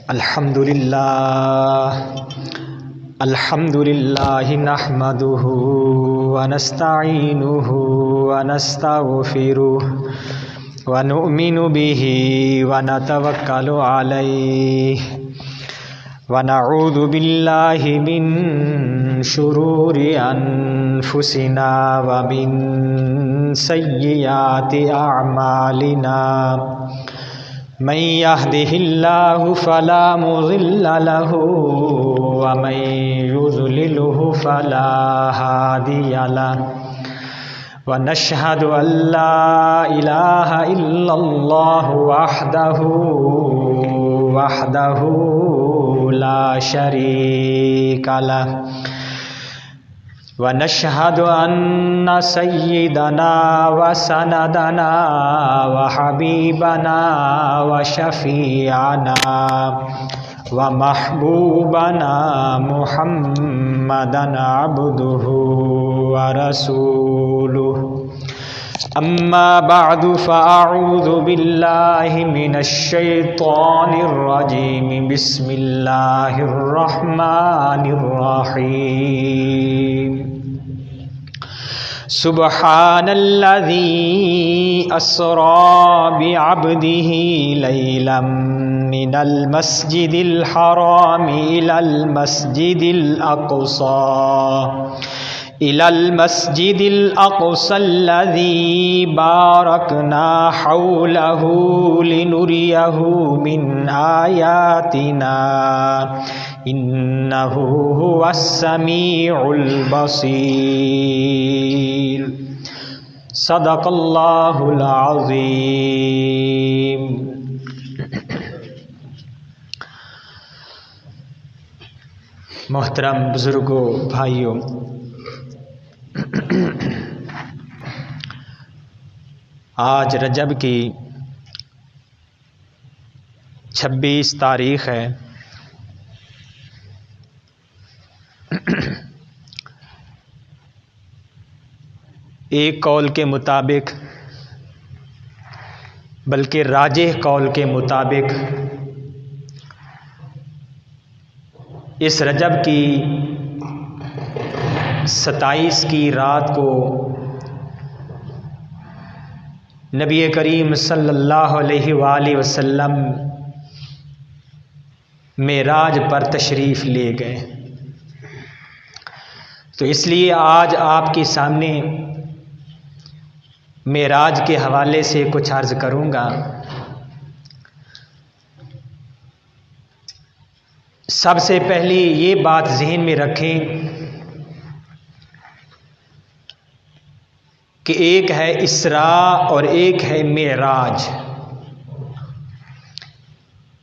الحمدللہ نحمدہ ونستعینہ ونستغفرہ ونؤمن بہ ونتوکل علیہ ونعوذ باللہ من شرور انفسنا ومن سیئات اعمالنا من يهده الله فلا مضل له ومن يضلله فلا هادي له ونشهد أن لا إله إلا الله وحده لا شريك له ونشهد أن سيدنا وسندنا وحبيبنا وشفيعنا ومحبوبنا محمدا عبده ورسوله أما بعد فأعوذ بالله من الشيطان الرجيم بسم الله الرحمن الرحيم سبحان الذي أسرى بعبده ليلا من المسجد الحرام إلى المسجد الأقصى الذي باركنا حوله لنريه من آياتنا إنه هو السميع البصير صدق اللہ العظیم۔ محترم بزرگوں، بھائیوں، آج رجب کی 26 تاریخ ہے۔ ایک قول کے مطابق، بلکہ راجح قول کے مطابق، اس رجب کی 27 کی رات کو نبی کریم صلی اللہ علیہ وآلہ وسلم معراج پر تشریف لے گئے۔ تو اس لیے آج آپ کے سامنے معراج کے حوالے سے کچھ عرض کروں گا۔ سب سے پہلی یہ بات ذہن میں رکھیں کہ ایک ہے اسراء اور ایک ہے معراج۔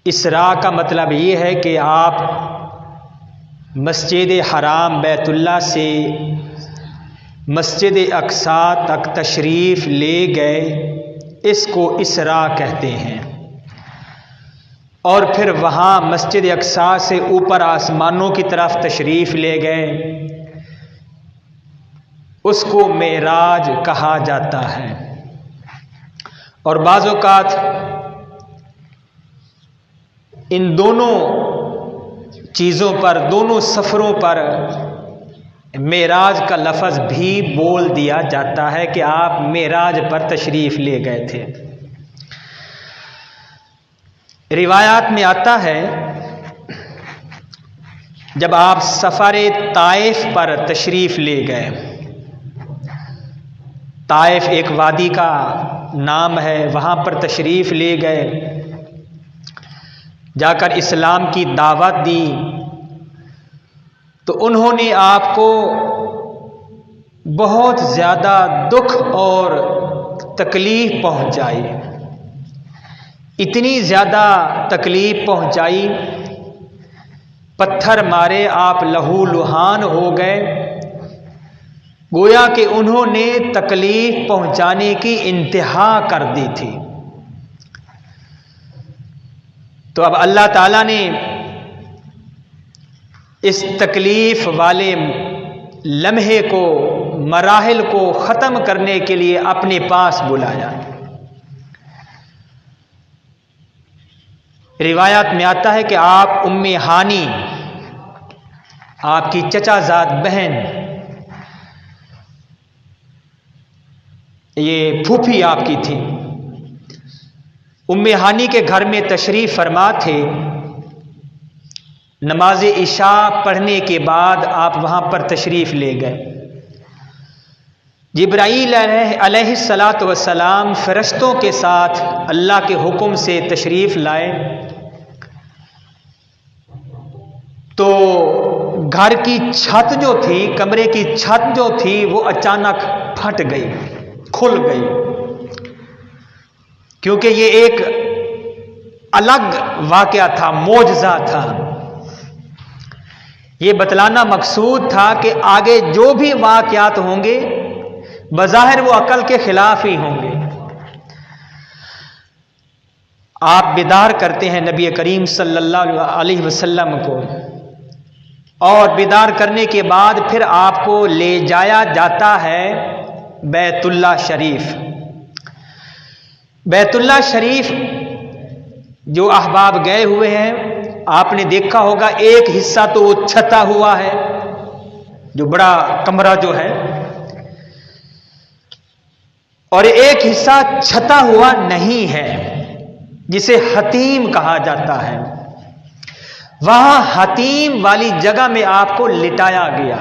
اسراء کا مطلب یہ ہے کہ آپ مسجد حرام بیت اللہ سے مسجد اقصیٰ تک تشریف لے گئے، اس کو اسراء کہتے ہیں۔ اور پھر وہاں مسجد اقصیٰ سے اوپر آسمانوں کی طرف تشریف لے گئے، اس کو معراج کہا جاتا ہے۔ اور بعض اوقات ان دونوں چیزوں پر، دونوں سفروں پر معراج کا لفظ بھی بول دیا جاتا ہے کہ آپ معراج پر تشریف لے گئے تھے۔ روایات میں آتا ہے جب آپ سفر طائف پر تشریف لے گئے، طائف ایک وادی کا نام ہے، وہاں پر تشریف لے گئے، جا کر اسلام کی دعوت دی، تو انہوں نے آپ کو بہت زیادہ دکھ اور تکلیف پہنچائی، اتنی زیادہ تکلیف پہنچائی، پتھر مارے آپ لہو لہان ہو گئے، گویا کہ انہوں نے تکلیف پہنچانے کی انتہا کر دی تھی۔ تو اب اللہ تعالیٰ نے اس تکلیف والے لمحے کو، مراحل کو ختم کرنے کے لیے اپنے پاس بلایا۔ روایات میں آتا ہے کہ آپ ام ہانی، آپ کی چچا زاد بہن، یہ پھوپھی آپ کی تھی، ام ہانی کے گھر میں تشریف فرما تھے۔ نماز عشاء پڑھنے کے بعد آپ وہاں پر تشریف لے گئے۔ جبرائیل علیہ الصلاۃ والسلام فرشتوں کے ساتھ اللہ کے حکم سے تشریف لائے تو گھر کی چھت جو تھی، کمرے کی چھت جو تھی، وہ اچانک پھٹ گئی، کھل گئی، کیونکہ یہ ایک الگ واقعہ تھا، معجزہ تھا۔ یہ بتلانا مقصود تھا کہ آگے جو بھی واقعات ہوں گے بظاہر وہ عقل کے خلاف ہی ہوں گے۔ آپ بیدار کرتے ہیں نبی کریم صلی اللہ علیہ وسلم کو، اور بیدار کرنے کے بعد پھر آپ کو لے جایا جاتا ہے بیت اللہ شریف۔ بیت اللہ شریف جو احباب گئے ہوئے ہیں، آپ نے دیکھا ہوگا ایک حصہ تو وہ چھتا ہوا ہے، جو بڑا کمرہ جو ہے، اور ایک حصہ چھتا ہوا نہیں ہے جسے حتیم کہا جاتا ہے۔ وہاں حتیم والی جگہ میں آپ کو لٹایا گیا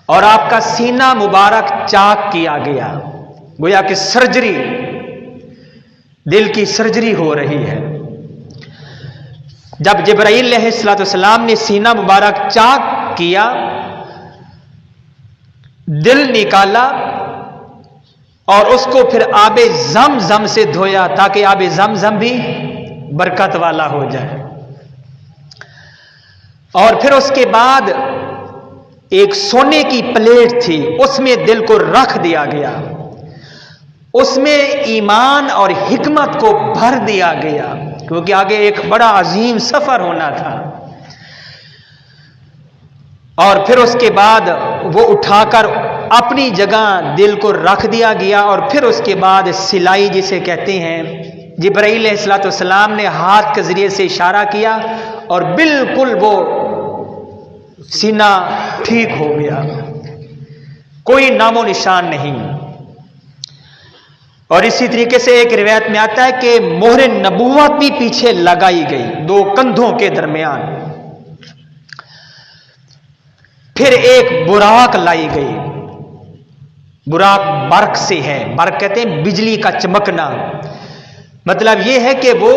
اور آپ کا سینہ مبارک چاک کیا گیا، گویا کہ سرجری، دل کی سرجری ہو رہی ہے۔ جب جبرائیل علیہ السلام نے سینہ مبارک چاک کیا، دل نکالا اور اس کو پھر آب زمزم سے دھویا تاکہ آب زمزم بھی برکت والا ہو جائے، اور پھر اس کے بعد ایک سونے کی پلیٹ تھی، اس میں دل کو رکھ دیا گیا، اس میں ایمان اور حکمت کو بھر دیا گیا، کیونکہ آگے ایک بڑا عظیم سفر ہونا تھا۔ اور پھر اس کے بعد وہ اٹھا کر اپنی جگہ دل کو رکھ دیا گیا، اور پھر اس کے بعد سلائی جسے کہتے ہیں، جبرائیل علیہ السلام نے ہاتھ کے ذریعے سے اشارہ کیا اور بالکل وہ سینہ ٹھیک ہو گیا، کوئی نام و نشان نہیں۔ اور اسی طریقے سے ایک روایت میں آتا ہے کہ مہر نبوت بھی پیچھے لگائی گئی، دو کندھوں کے درمیان۔ پھر ایک براق لائی گئی، براق برق سے ہے، برق کہتے ہیں بجلی کا چمکنا، مطلب یہ ہے کہ وہ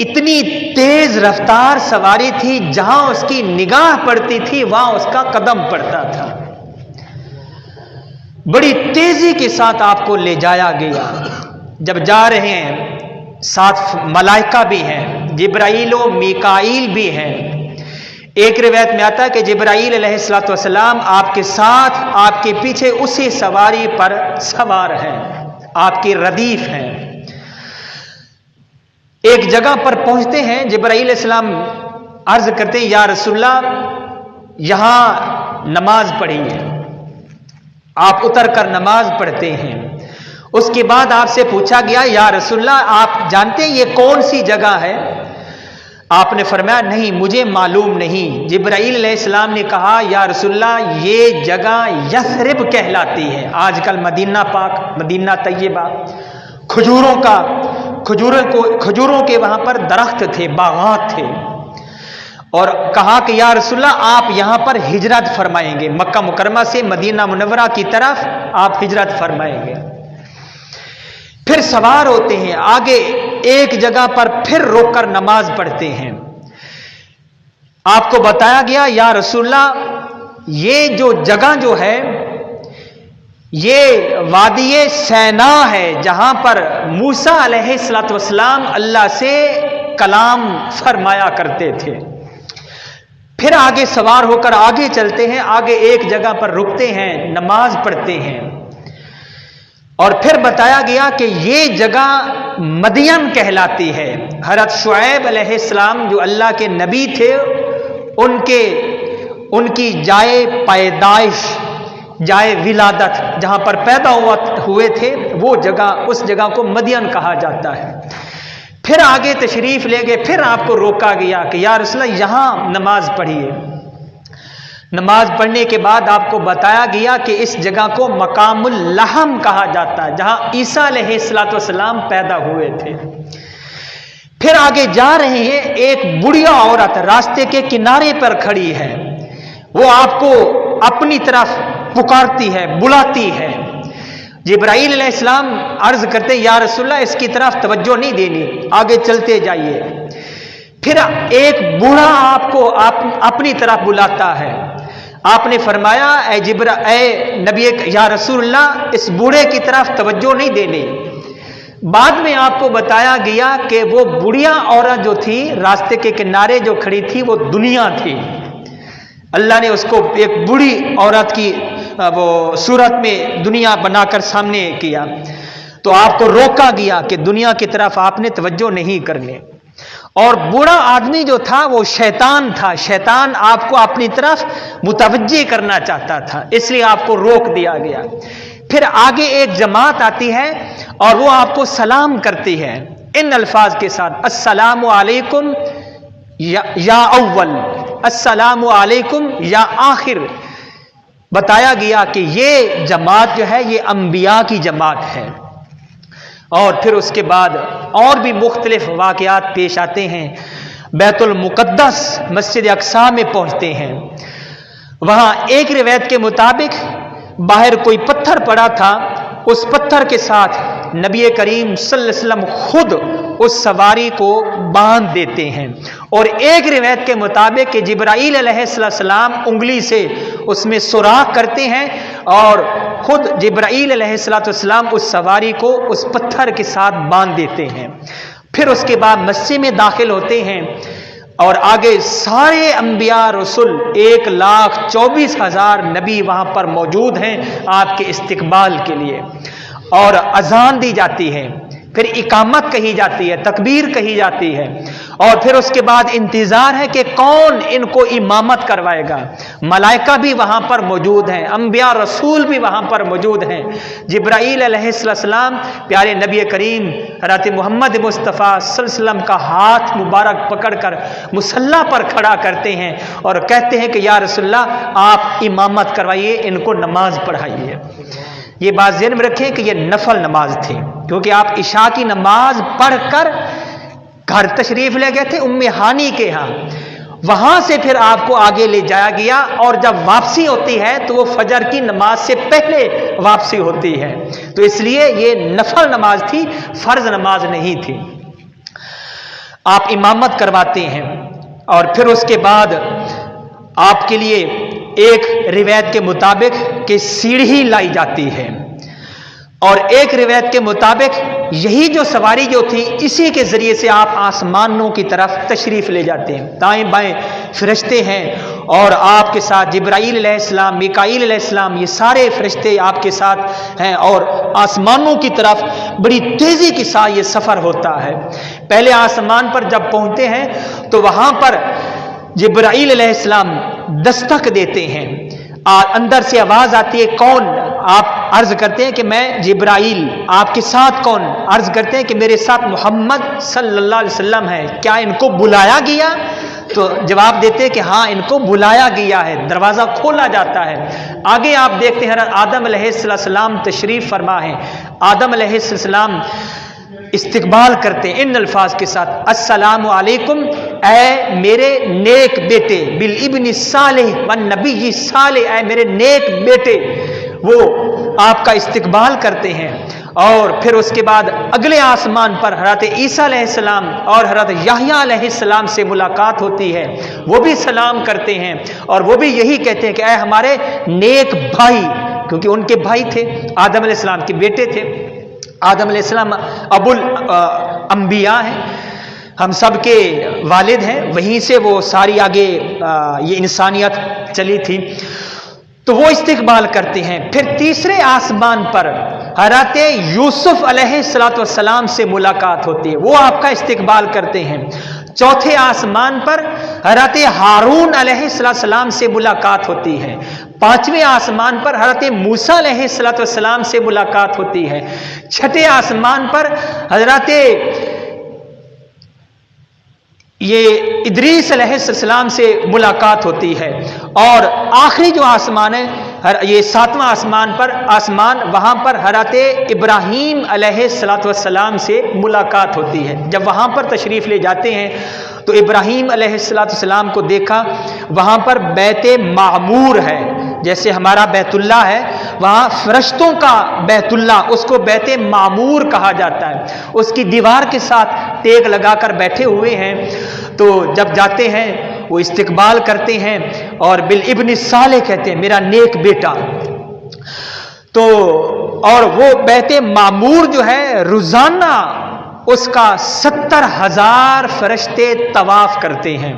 اتنی تیز رفتار سواری تھی، جہاں اس کی نگاہ پڑتی تھی وہاں اس کا قدم پڑتا تھا، بڑی تیزی کے ساتھ آپ کو لے جایا گیا۔ جب جا رہے ہیں ساتھ ملائکہ بھی ہیں، جبرائیل و میکائیل بھی ہیں۔ ایک روایت میں آتا ہے کہ جبرائیل علیہ السلام آپ کے ساتھ، آپ کے پیچھے اسی سواری پر سوار ہیں، آپ کی ردیف ہیں۔ ایک جگہ پر پہنچتے ہیں، جبرائیل علیہ السلام عرض کرتے ہیں یا رسول اللہ یہاں نماز پڑھی ہے، آپ اتر کر نماز پڑھتے ہیں۔ اس کے بعد آپ سے پوچھا گیا یا رسول اللہ آپ جانتے ہیں یہ کون سی جگہ ہے؟ آپ نے فرمایا نہیں مجھے معلوم نہیں۔ جبرائیل علیہ السلام نے کہا یا رسول اللہ یہ جگہ یثرب کہلاتی ہے، آج کل مدینہ پاک، مدینہ طیبہ، کھجوروں کے وہاں پر درخت تھے، باغات تھے، اور کہا کہ یا رسول اللہ آپ یہاں پر ہجرت فرمائیں گے، مکہ مکرمہ سے مدینہ منورہ کی طرف آپ ہجرت فرمائیں گے۔ پھر سوار ہوتے ہیں، آگے ایک جگہ پر پھر روک کر نماز پڑھتے ہیں۔ آپ کو بتایا گیا یا رسول اللہ یہ جو جگہ جو ہے یہ وادی سینا ہے، جہاں پر موسیٰ علیہ السلام اللہ سے کلام فرمایا کرتے تھے۔ پھر آگے سوار ہو کر آگے چلتے ہیں، آگے ایک جگہ پر رکتے ہیں، نماز پڑھتے ہیں، اور پھر بتایا گیا کہ یہ جگہ مدین کہلاتی ہے۔ حضرت شعیب علیہ السلام جو اللہ کے نبی تھے، ان کی جائے پیدائش، جائے ولادت، جہاں پر پیدا ہوئے تھے، وہ جگہ، اس جگہ کو مدین کہا جاتا ہے۔ پھر آگے تشریف لے گئے، پھر آپ کو روکا گیا کہ یا رسول اللہ یہاں نماز پڑھیے۔ نماز پڑھنے کے بعد آپ کو بتایا گیا کہ اس جگہ کو مقام اللحم کہا جاتا ہے، جہاں عیسیٰ علیہ السلام پیدا ہوئے تھے۔ پھر آگے جا رہے ہیں، ایک بڑھیا عورت راستے کے کنارے پر کھڑی ہے، وہ آپ کو اپنی طرف پکارتی ہے، بلاتی ہے۔ جبرائیل علیہ السلام عرض کرتے یا رسول اللہ اس کی طرف توجہ نہیں دینی، آگے چلتے جائیے۔ پھر ایک بوڑھا آپ کو اپنی طرف بلاتا ہے، آپ نے فرمایا اے نبی یا رسول اللہ اس بوڑھے کی طرف توجہ نہیں دینی۔ بعد میں آپ کو بتایا گیا کہ وہ بڑھیا عورت جو تھی راستے کے کنارے جو کھڑی تھی وہ دنیا تھی، اللہ نے اس کو ایک بوڑھی عورت کی وہ صورت میں دنیا بنا کر سامنے کیا، تو آپ کو روکا گیا کہ دنیا کی طرف آپ نے توجہ نہیں کرنے۔ اور بوڑھا آدمی جو تھا وہ شیطان تھا، شیطان آپ کو اپنی طرف متوجہ کرنا چاہتا تھا، اس لیے آپ کو روک دیا گیا۔ پھر آگے ایک جماعت آتی ہے اور وہ آپ کو سلام کرتی ہے ان الفاظ کے ساتھ، السلام علیکم یا اول، السلام علیکم یا آخر۔ بتایا گیا کہ یہ جماعت جو ہے یہ انبیاء کی جماعت ہے۔ اور پھر اس کے بعد اور بھی مختلف واقعات پیش آتے ہیں۔ بیت المقدس مسجد اقصی میں پہنچتے ہیں، وہاں ایک روایت کے مطابق باہر کوئی پتھر پڑا تھا، اس پتھر کے ساتھ نبی کریم صلی اللہ علیہ وسلم خود اس سواری کو باندھ دیتے ہیں، اور ایک روایت کے مطابق کہ جبرائیل علیہ السلام انگلی سے اس میں سوراخ کرتے ہیں اور خود جبرائیل علیہ السلام اس سواری کو اس پتھر کے ساتھ باندھ دیتے ہیں۔ پھر اس کے بعد مسجد میں داخل ہوتے ہیں اور آگے سارے انبیاء رسول 1,24,000 نبی وہاں پر موجود ہیں آپ کے استقبال کے لیے، اور اذان دی جاتی ہے، پھر اقامت کہی جاتی ہے، تکبیر کہی جاتی ہے، اور پھر اس کے بعد انتظار ہے کہ کون ان کو امامت کروائے گا۔ ملائکہ بھی وہاں پر موجود ہیں، انبیاء رسول بھی وہاں پر موجود ہیں۔ جبرائیل علیہ السلام پیارے نبی کریم حضرت محمد مصطفیٰ صلی اللہ علیہ وسلم کا ہاتھ مبارک پکڑ کر مصلی پر کھڑا کرتے ہیں اور کہتے ہیں کہ یا رسول اللہ آپ امامت کروائیے، ان کو نماز پڑھائیے۔ یہ بات ذہن میں رکھیں کہ یہ نفل نماز تھی، کیونکہ آپ عشاء کی نماز پڑھ کر گھر تشریف لے گئے تھے ام ہانی کے ہاں، وہاں سے پھر آپ کو آگے لے جایا گیا، اور جب واپسی ہوتی ہے تو وہ فجر کی نماز سے پہلے واپسی ہوتی ہے، تو اس لیے یہ نفل نماز تھی، فرض نماز نہیں تھی۔ آپ امامت کرواتے ہیں، اور پھر اس کے بعد آپ کے لیے ایک روایت کے مطابق کہ سیڑھی لائی جاتی ہے، اور ایک روایت کے مطابق یہی جو سواری جو تھی اسی کے ذریعے سے آپ آسمانوں کی طرف تشریف لے جاتے ہیں، دائیں بائیں فرشتے ہیں اور آپ کے ساتھ جبرائیل علیہ السلام، میکائیل علیہ السلام، یہ سارے فرشتے آپ کے ساتھ ہیں، اور آسمانوں کی طرف بڑی تیزی کے ساتھ یہ سفر ہوتا ہے۔ پہلے آسمان پر جب پہنچتے ہیں تو وہاں پر جبرائیل علیہ السلام دستک دیتے ہیں، اندر سے آواز آتی ہے کون؟ آپ عرض کرتے ہیں کہ میں جبرائیل۔ آپ کے ساتھ کون؟ عرض کرتے ہیں کہ میرے ساتھ محمد صلی اللہ علیہ وسلم ہے، کیا ان کو بلایا گیا؟ تو جواب دیتے ہیں کہ ہاں ان کو بلایا گیا ہے، دروازہ کھولا جاتا ہے۔ آگے آپ دیکھتے ہیں آدم علیہ السلام تشریف فرما ہے، آدم علیہ السلام استقبال کرتے ہیں ان الفاظ کے ساتھ، السلام علیکم اے میرے نیک بیٹے، بالابن صالح والنبی صالح، اے میرے نیک بیٹے، وہ آپ کا استقبال کرتے ہیں۔ اور پھر اس کے بعد اگلے آسمان پر حضرت عیسیٰ علیہ السلام اور حضرت یحییٰ علیہ السلام سے ملاقات ہوتی ہے، وہ بھی سلام کرتے ہیں اور وہ بھی یہی کہتے ہیں کہ اے ہمارے نیک بھائی، کیونکہ ان کے بھائی تھے، آدم علیہ السلام کے بیٹے تھے، آدم علیہ السلام ابو الانبیاء ہیں، ہم سب کے والد ہیں، وہیں سے وہ ساری آگے یہ انسانیت چلی تھی، تو وہ استقبال کرتے ہیں۔ پھر تیسرے آسمان پر حضرت یوسف علیہ السلام سے ملاقات ہوتی ہے، وہ آپ کا استقبال کرتے ہیں۔ چوتھے آسمان پر حضرت ہارون علیہ السلام سے ملاقات ہوتی ہے۔ پانچویں آسمان پر حضرت موسیٰ علیہ السلام سے ملاقات ہوتی ہے۔ چھٹے آسمان پر حضرت یہ ادریس علیہ السلام سے ملاقات ہوتی ہے، اور آخری جو آسمان ہے یہ 7واں آسمان وہاں پر حضرت ابراہیم علیہ السلام سے ملاقات ہوتی ہے۔ جب وہاں پر تشریف لے جاتے ہیں تو ابراہیم علیہ السلام کو دیکھا، وہاں پر بیت معمور ہے، جیسے ہمارا بیت اللہ ہے، وہاں فرشتوں کا بیت اللہ، اس کو بیت معمور کہا جاتا ہے۔ اس کی دیوار کے ساتھ ٹیک لگا کر بیٹھے ہوئے ہیں، تو جب جاتے ہیں وہ استقبال کرتے ہیں اور بالابن صالح کہتے ہیں، میرا نیک بیٹا۔ تو اور وہ بیت معمور جو ہے روزانہ اس کا 70,000 فرشتے طواف کرتے ہیں۔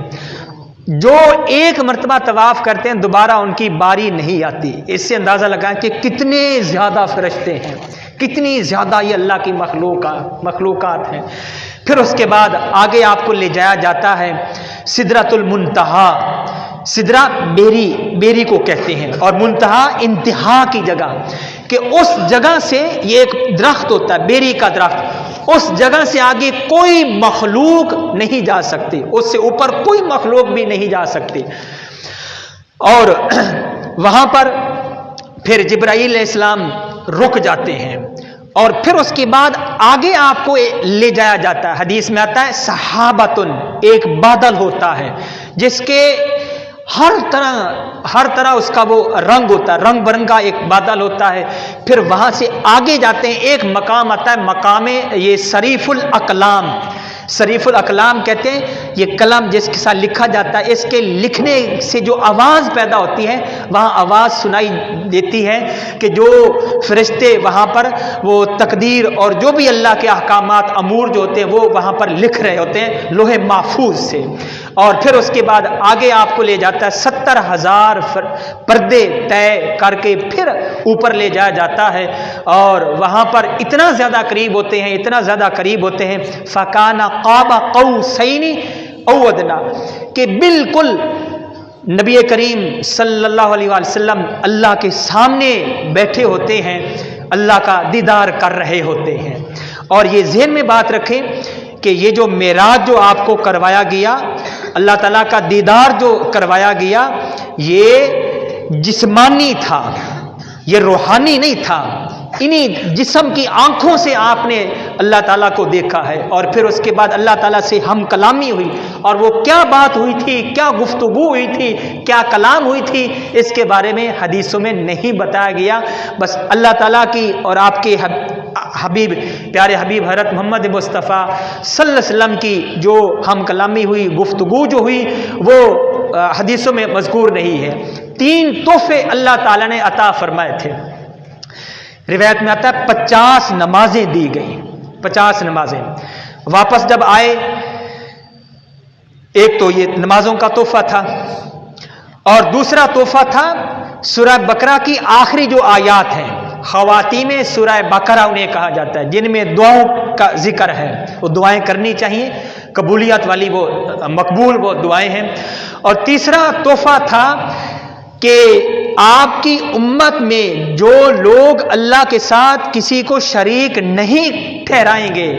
جو ایک مرتبہ طواف کرتے ہیں دوبارہ ان کی باری نہیں آتی۔ اس سے اندازہ لگائیں کہ کتنے زیادہ فرشتے ہیں، کتنی زیادہ یہ اللہ کی مخلوقات ہیں۔ پھر اس کے بعد آگے آپ کو لے جایا جاتا ہے سدرۃ المنتہا۔ سدرہ بیری کو کہتے ہیں، اور منتہا انتہا کی جگہ، کہ اس جگہ سے یہ ایک درخت ہوتا ہے، بیری کا درخت، اس جگہ سے آگے کوئی مخلوق نہیں جا سکتی، اس سے اوپر کوئی مخلوق بھی نہیں جا سکتی۔ اور وہاں پر پھر جبرائیل علیہ السلام رک جاتے ہیں، اور پھر اس کے بعد آگے آپ کو لے جایا جاتا ہے۔ حدیث میں آتا ہے صحابتن، ایک بادل ہوتا ہے جس کے ہر طرح اس کا وہ رنگ ہوتا ہے، رنگ برنگا ایک بادل ہوتا ہے۔ پھر وہاں سے آگے جاتے ہیں، ایک مقام آتا ہے، مقام یہ صریف الاقلام۔ صریف الاقلام کہتے ہیں یہ قلم جس کے ساتھ لکھا جاتا ہے، اس کے لکھنے سے جو آواز پیدا ہوتی ہے، وہاں آواز سنائی دیتی ہے کہ جو فرشتے وہاں پر وہ تقدیر اور جو بھی اللہ کے احکامات امور جو ہوتے ہیں وہ وہاں پر لکھ رہے ہوتے ہیں لوح محفوظ سے۔ اور پھر اس کے بعد آگے آپ کو لے جاتا ہے 70,000 پردے طے کر کے پھر اوپر لے جایا جاتا ہے، اور وہاں پر اتنا زیادہ قریب ہوتے ہیں، اتنا زیادہ قریب ہوتے ہیں، فَكَانَ قَابَ قَوْسَيْنِ أَوْ أَدْنَىٰ، کہ بالکل نبی کریم صلی اللہ علیہ وسلم اللہ کے سامنے بیٹھے ہوتے ہیں، اللہ کا دیدار کر رہے ہوتے ہیں۔ اور یہ ذہن میں بات رکھیں کہ یہ جو معراج جو آپ کو کروایا گیا، اللہ تعالیٰ کا دیدار جو کروایا گیا، یہ جسمانی تھا، یہ روحانی نہیں تھا۔ انہی جسم کی آنکھوں سے آپ نے اللہ تعالیٰ کو دیکھا ہے، اور پھر اس کے بعد اللہ تعالیٰ سے ہم کلامی ہوئی، اور وہ کیا بات ہوئی تھی، کیا گفتگو ہوئی تھی، کیا کلام ہوئی تھی، اس کے بارے میں حدیثوں میں نہیں بتایا گیا۔ بس اللہ تعالیٰ کی اور آپ کے حبیب، پیارے حبیب حضرت محمد مصطفیٰ صلی اللہ علیہ وسلم کی جو ہم کلامی ہوئی، گفتگو جو ہوئی، وہ حدیثوں میں مذکور نہیں ہے۔ 3 تحفے اللہ تعالیٰ نے عطا فرمائے تھے۔ روایت میں آتا ہے 50 نمازیں دی گئی، 50 نمازیں۔ واپس جب آئے، ایک تو یہ نمازوں کا تحفہ تھا، اور دوسرا تحفہ تھا سورہ بقرہ کی آخری جو آیات ہیں، خواتین سورہ بقرہ انہیں کہا جاتا ہے، جن میں دعاؤں کا ذکر ہے، وہ دعائیں کرنی چاہیے، قبولیت والی وہ مقبول وہ دعائیں ہیں۔ اور تیسرا تحفہ تھا کہ آپ کی امت میں جو لوگ اللہ کے ساتھ کسی کو شریک نہیں ٹھہرائیں گے،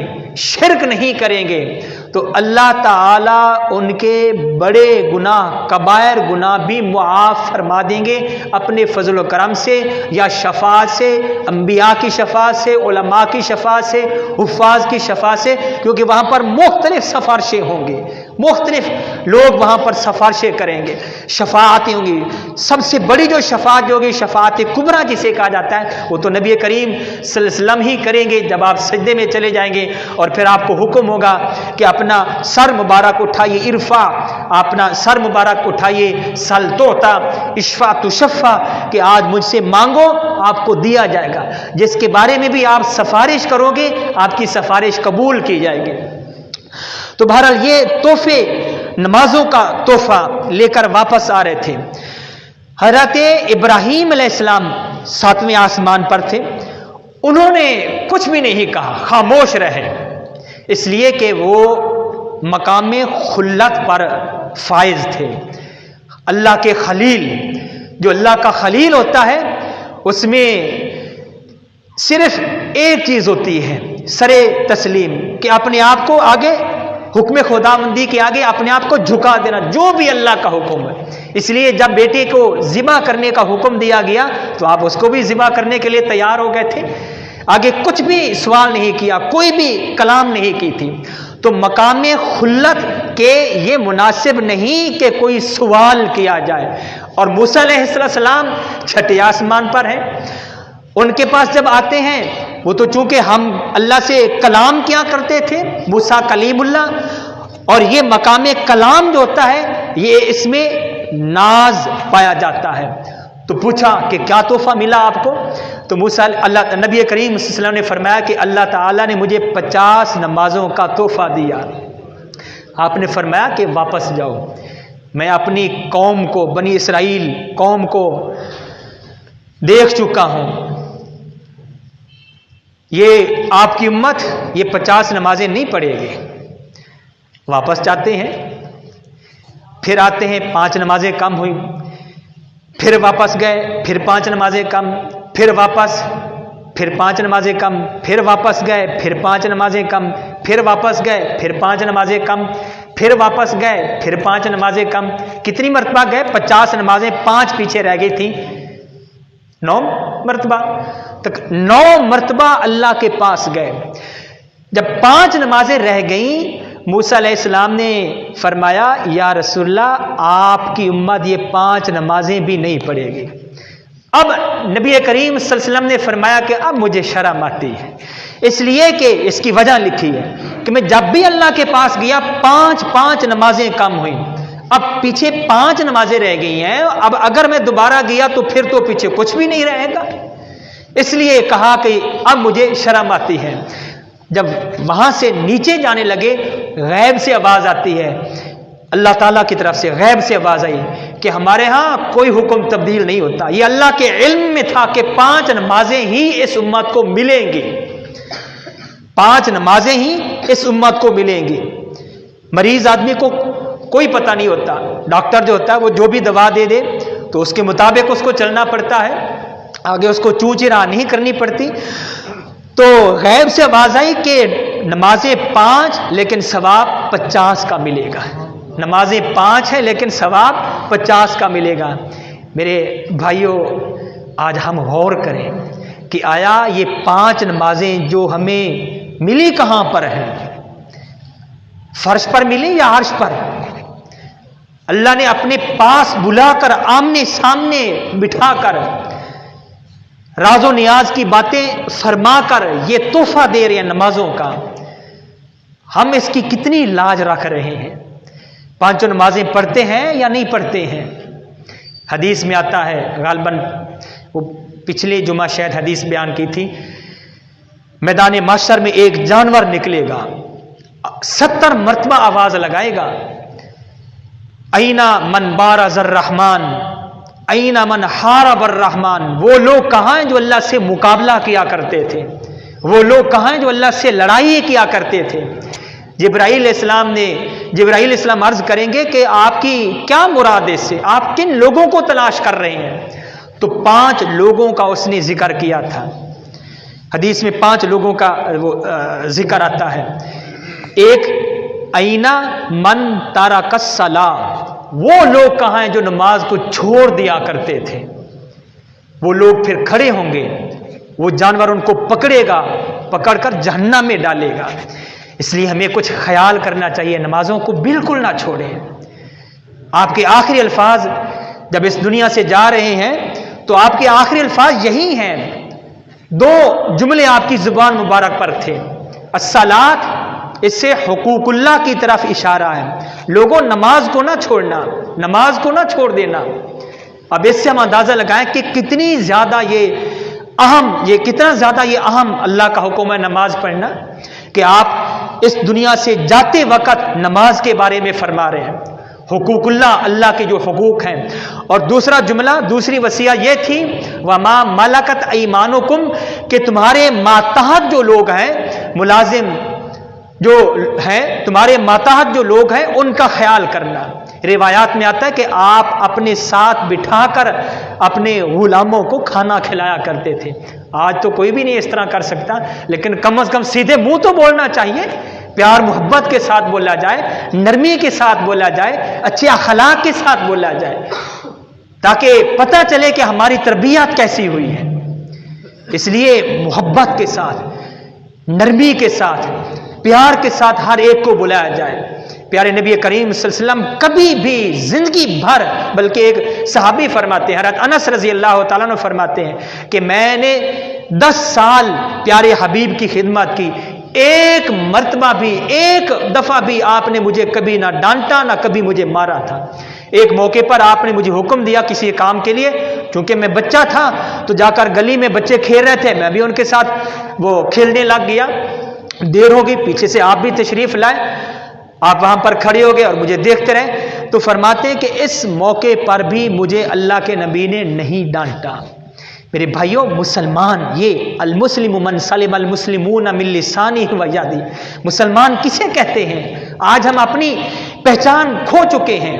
شرک نہیں کریں گے، تو اللہ تعالیٰ ان کے بڑے گناہ، کبائر گناہ بھی معاف فرما دیں گے اپنے فضل و کرم سے، یا شفاعت سے، انبیاء کی شفاعت سے، علماء کی شفاعت سے، حفاظ کی شفاعت سے، کیونکہ وہاں پر مختلف سفارشیں ہوں گے، مختلف لوگ وہاں پر سفارشیں کریں گے، شفاعتیں ہوں گی۔ سب سے بڑی جو شفاعت ہوگی، شفاعت کبریٰ جسے کہا جاتا ہے، وہ تو نبی کریم صلی اللہ علیہ وسلم ہی کریں گے جب آپ سجدے میں چلے جائیں گے، اور پھر آپ کو حکم ہوگا کہ اپنا سر مبارک اٹھائیے، ارفع، اپنا سر مبارک اٹھائیے، سل توتا اشفع تشفع، کہ آج مجھ سے مانگو آپ کو دیا جائے گا، جس کے بارے میں بھی آپ سفارش کرو گے آپ کی سفارش قبول کی جائے گی۔ تو بہرحال یہ تحفے، نمازوں کا تحفہ لے کر واپس آ رہے تھے۔ حضرت ابراہیم علیہ السلام 7ویں آسمان پر تھے، انہوں نے کچھ بھی نہیں کہا، خاموش رہے، اس لیے کہ وہ مقام خلت پر فائز تھے۔ اللہ کے خلیل، جو اللہ کا خلیل ہوتا ہے، اس میں صرف ایک چیز ہوتی ہے، سر تسلیم، کہ اپنے آپ کو آگے حکم خداوندی کے آگے اپنے آپ کو جھکا دینا، جو بھی اللہ کا حکم ہے۔ اس لیے جب بیٹے کو ذبح کرنے کا حکم دیا گیا تو آپ اس کو بھی ذبح کرنے کے لیے تیار ہو گئے تھے، آگے کچھ بھی سوال نہیں کیا، کوئی بھی کلام نہیں کی تھی۔ تو مقام خلت کے یہ مناسب نہیں کہ کوئی سوال کیا جائے۔ اور موسیٰ علیہ السلام چھٹے آسمان پر ہیں، ان کے پاس جب آتے ہیں، وہ تو چونکہ ہم اللہ سے کلام کیا کرتے تھے، موسیٰ کلیم اللہ، اور یہ مقام کلام جو ہوتا ہے یہ اس میں ناز پایا جاتا ہے۔ تو پوچھا کہ کیا تحفہ ملا آپ کو؟ تو موسیٰ نبی کریم صلی اللہ علیہ وسلم نے فرمایا کہ اللہ تعالیٰ نے مجھے 50 نمازوں کا تحفہ دیا۔ آپ نے فرمایا کہ واپس جاؤ، میں اپنی قوم کو، بنی اسرائیل قوم کو دیکھ چکا ہوں، یہ آپ کی امت یہ 50 نمازیں نہیں پڑھے گی۔ واپس جاتے ہیں، پھر آتے ہیں، 5 نمازیں کم ہوئی، پھر واپس گئے، پھر 5 نمازیں کم، پھر واپس، پھر 5 نمازیں کم، پھر واپس گئے، پھر 5 نمازیں کم، پھر واپس گئے، پھر 5 نمازیں کم، پھر واپس گئے، پھر 5 نمازیں کم۔ کتنی مرتبہ گئے؟ 50 نمازیں، 5 پیچھے رہ گئی تھی، 9 مرتبہ تک، 9 مرتبہ اللہ کے پاس گئے۔ جب 5 نمازیں رہ گئیں، موسیٰ علیہ السلام نے فرمایا یا رسول اللہ آپ کی امت یہ 5 نمازیں بھی نہیں پڑھے گی۔ اب نبی کریم صلی اللہ علیہ وسلم نے فرمایا کہ اب مجھے شرم آتی ہے، اس لیے کہ اس کی وجہ لکھی ہے کہ میں جب بھی اللہ کے پاس گیا 5 نمازیں کم ہوئیں، اب پیچھے 5 نمازیں رہ گئی ہیں، اب اگر میں دوبارہ گیا تو پھر تو پیچھے کچھ بھی نہیں رہے گا، اس لیے کہا کہ اب مجھے شرم آتی ہے۔ جب وہاں سے نیچے جانے لگے، غیب سے آواز آتی ہے، اللہ تعالیٰ کی طرف سے غیب سے آواز آئی کہ ہمارے ہاں کوئی حکم تبدیل نہیں ہوتا۔ یہ اللہ کے علم میں تھا کہ 5 نمازیں ہی اس امت کو ملیں گی، 5 نمازیں ہی اس امت کو ملیں گی۔ مریض آدمی کو کوئی پتہ نہیں ہوتا، ڈاکٹر جو ہوتا ہے وہ جو بھی دوا دے دے تو اس کے مطابق اس کو چلنا پڑتا ہے، آگے اس کو چوں چرا نہیں کرنی پڑتی۔ تو غیب سے آواز آئی کہ نمازیں 5 لیکن ثواب 50 کا ملے گا، نمازیں 5 ہیں لیکن ثواب 50 کا ملے گا۔ میرے بھائیوں، آج ہم غور کریں کہ آیا یہ 5 نمازیں جو ہمیں ملی کہاں پر ہیں؟ فرش پر ملی یا عرش پر؟ اللہ نے اپنے پاس بلا کر، آمنے سامنے بٹھا کر، راز و نیاز کی باتیں فرما کر یہ تحفہ دے رہے ہیں نمازوں کا۔ ہم اس کی کتنی لاج رکھ رہے ہیں؟ 5 نمازیں پڑھتے ہیں یا نہیں پڑھتے ہیں؟ حدیث میں آتا ہے، غالباً وہ پچھلے جمعہ شاید حدیث بیان کی تھی، میدان محشر میں ایک جانور نکلے گا، 70 مرتبہ آواز لگائے گا، اینا من بارز الرحمن، اینا من حارب الرحمن۔ وہ لوگ کہاں ہیں جو اللہ سے مقابلہ کیا کرتے تھے؟ وہ لوگ کہاں ہیں جو اللہ سے لڑائی کیا کرتے تھے؟ جبرائیل علیہ السلام عرض کریں گے کہ آپ کی کیا مراد ہے اس سے، آپ کن لوگوں کو تلاش کر رہے ہیں؟ تو 5 لوگوں کا اس نے ذکر کیا تھا، حدیث میں 5 لوگوں کا ذکر آتا ہے۔ ایک، اینا من تارک الصلاۃ، وہ لوگ کہاں ہیں جو نماز کو چھوڑ دیا کرتے تھے؟ وہ لوگ پھر کھڑے ہوں گے، وہ جانور ان کو پکڑے گا، پکڑ کر جہنم میں ڈالے گا۔ اس لیے ہمیں کچھ خیال کرنا چاہیے، نمازوں کو بالکل نہ چھوڑیں۔ آپ کے آخری الفاظ جب اس دنیا سے جا رہے ہیں تو آپ کے آخری الفاظ یہی ہیں، 2 جملے آپ کی زبان مبارک پر تھے، الصلاۃ، اس سے حقوق اللہ کی طرف اشارہ ہے۔ لوگوں، نماز کو نہ چھوڑنا، نماز کو نہ چھوڑ دینا۔ اب اس سے ہم اندازہ لگائیں کہ کتنا زیادہ یہ اہم اللہ کا حکم ہے نماز پڑھنا، کہ آپ اس دنیا سے جاتے وقت نماز کے بارے میں فرما رہے ہیں، حقوق اللہ کے جو حقوق ہیں۔ اور دوسرا جملہ، دوسری وصیت یہ تھی، وَمَا مَلَكَتْ أَيْمَانُكُمْ، کہ تمہارے ماتحت جو لوگ ہیں، ملازم جو ہیں، تمہارے ماتحت جو لوگ ہیں ان کا خیال کرنا۔ روایات میں آتا ہے کہ آپ اپنے ساتھ بٹھا کر اپنے غلاموں کو کھانا کھلایا کرتے تھے۔ آج تو کوئی بھی نہیں اس طرح کر سکتا، لیکن کم از کم سیدھے منہ تو بولنا چاہیے پیار محبت کے ساتھ بولا جائے، نرمی کے ساتھ بولا جائے، اچھے اخلاق کے ساتھ بولا جائے، تاکہ پتہ چلے کہ ہماری تربیت کیسی ہوئی ہے۔ اس لیے محبت کے ساتھ، نرمی کے ساتھ، پیار کے ساتھ ہر ایک کو بلایا جائے۔ پیارے نبی کریم صلی اللہ علیہ وسلم کبھی بھی زندگی بھر، بلکہ ایک صحابی فرماتے ہیں، حضرت انس رضی اللہ تعالیٰ عنہ فرماتے ہیں کہ میں نے 10 سال پیارے حبیب کی خدمت کی، ایک مرتبہ بھی، ایک دفعہ بھی آپ نے مجھے کبھی نہ ڈانٹا نہ کبھی مجھے مارا تھا۔ ایک موقع پر آپ نے مجھے حکم دیا کسی کام کے لیے، چونکہ میں بچہ تھا تو جا کر گلی میں بچے کھیل رہے تھے، میں بھی ان کے ساتھ وہ کھیلنے لگ گیا، دیر ہو گئی، پیچھے سے آپ بھی تشریف لائے، آپ وہاں پر کھڑے ہو گئے اور مجھے دیکھتے رہے، تو فرماتے ہیں کہ اس موقع پر بھی مجھے اللہ کے نبی نے نہیں ڈانٹا۔ میرے بھائیوں، مسلمان یہ المسلم من سلم المسلمون من لسانہ و یدہ، مسلمان کسے کہتے ہیں؟ آج ہم اپنی پہچان کھو چکے ہیں،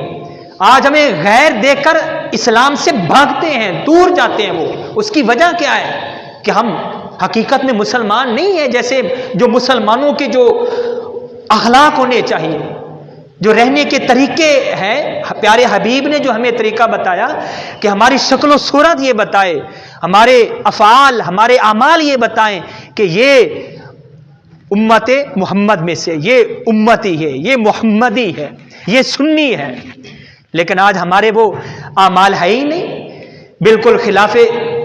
آج ہمیں غیر دیکھ کر اسلام سے بھاگتے ہیں، دور جاتے ہیں۔ وہ اس کی وجہ کیا ہے کہ ہم حقیقت میں مسلمان نہیں ہیں، جیسے جو مسلمانوں کے جو اخلاق ہونے چاہیے، جو رہنے کے طریقے ہیں۔ پیارے حبیب نے جو ہمیں طریقہ بتایا کہ ہماری شکل و صورت یہ بتائے، ہمارے افعال، ہمارے اعمال یہ بتائیں کہ یہ امت محمد میں سے، یہ امتی ہے، یہ محمدی ہے، یہ سنی ہے۔ لیکن آج ہمارے وہ اعمال ہے ہی نہیں، بالکل خلاف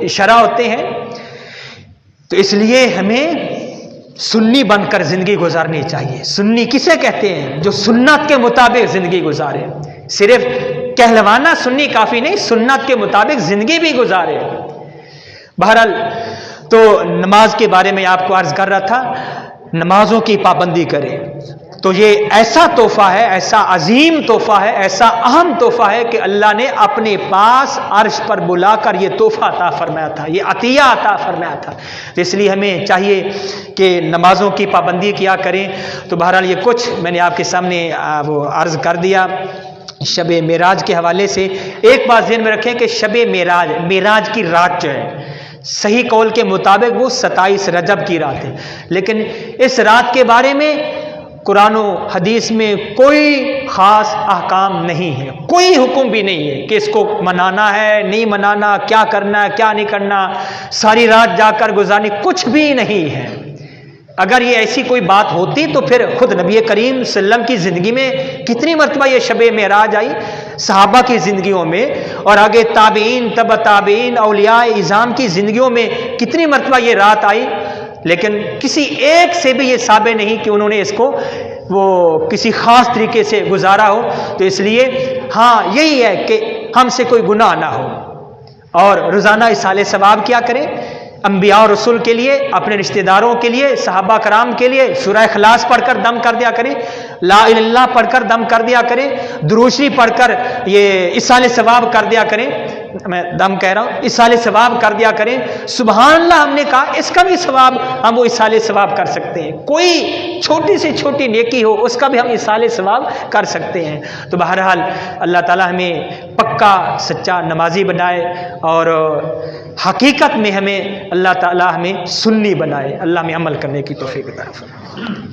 شرع ہوتے ہیں۔ تو اس لیے ہمیں سنی بن کر زندگی گزارنی چاہیے۔ سنی کسے کہتے ہیں؟ جو سنت کے مطابق زندگی گزارے، صرف کہلوانا سنی کافی نہیں، سنت کے مطابق زندگی بھی گزارے۔ بہرحال تو نماز کے بارے میں آپ کو عرض کر رہا تھا، نمازوں کی پابندی کریں تو یہ ایسا تحفہ ہے، ایسا عظیم تحفہ ہے، ایسا اہم تحفہ ہے کہ اللہ نے اپنے پاس عرش پر بلا کر یہ تحفہ عطا فرمایا تھا، یہ عطیہ عطا فرمایا تھا۔ تو اس لیے ہمیں چاہیے کہ نمازوں کی پابندی کیا کریں۔ تو بہرحال یہ کچھ میں نے آپ کے سامنے وہ عرض کر دیا شب معراج کے حوالے سے۔ ایک بات ذہن میں رکھیں کہ شب معراج کی رات جو ہے، صحیح قول کے مطابق وہ 27 رجب کی رات ہے، لیکن اس رات کے بارے میں قرآن و حدیث میں کوئی خاص احکام نہیں ہے، کوئی حکم بھی نہیں ہے کہ اس کو منانا ہے نہیں منانا، کیا کرنا ہے کیا نہیں کرنا، ساری رات جا کر گزارنی، کچھ بھی نہیں ہے۔ اگر یہ ایسی کوئی بات ہوتی تو پھر خود نبی کریم صلی اللہ علیہ وسلم کی زندگی میں کتنی مرتبہ یہ شب معراج آئی، صحابہ کی زندگیوں میں، اور آگے تابعین، تبع تابعین، اولیاء اعظام کی زندگیوں میں کتنی مرتبہ یہ رات آئی، لیکن کسی ایک سے بھی یہ ثابت نہیں کہ انہوں نے اس کو وہ کسی خاص طریقے سے گزارا ہو۔ تو اس لیے ہاں یہی ہے کہ ہم سے کوئی گناہ نہ ہو، اور روزانہ اصالہ ثواب کیا کریں، انبیاء اور رسول کے لیے، اپنے رشتہ داروں کے لیے، صحابہ کرام کے لیے سورہ اخلاص پڑھ کر دم کر دیا کریں، لا الہ الا اللہ پڑھ کر دم کر دیا کریں، درود شریف پڑھ کر یہ اصالہ ثواب کر دیا کریں، میں دم کہہ رہا ہوں، اصالہ ثواب کر دیا کریں۔ سبحان اللہ ہم نے کہا، اس کا بھی ثواب ہم وہ اصالہ ثواب کر سکتے ہیں، کوئی چھوٹی سے چھوٹی نیکی ہو اس کا بھی ہم اصالہ ثواب کر سکتے ہیں۔ تو بہرحال اللہ تعالی ہمیں پکا سچا نمازی بنائے، اور حقیقت میں ہمیں اللہ تعالی ہمیں سنی بنائے، اللہ ہمیں عمل کرنے کی توفیق عطا فرمائے۔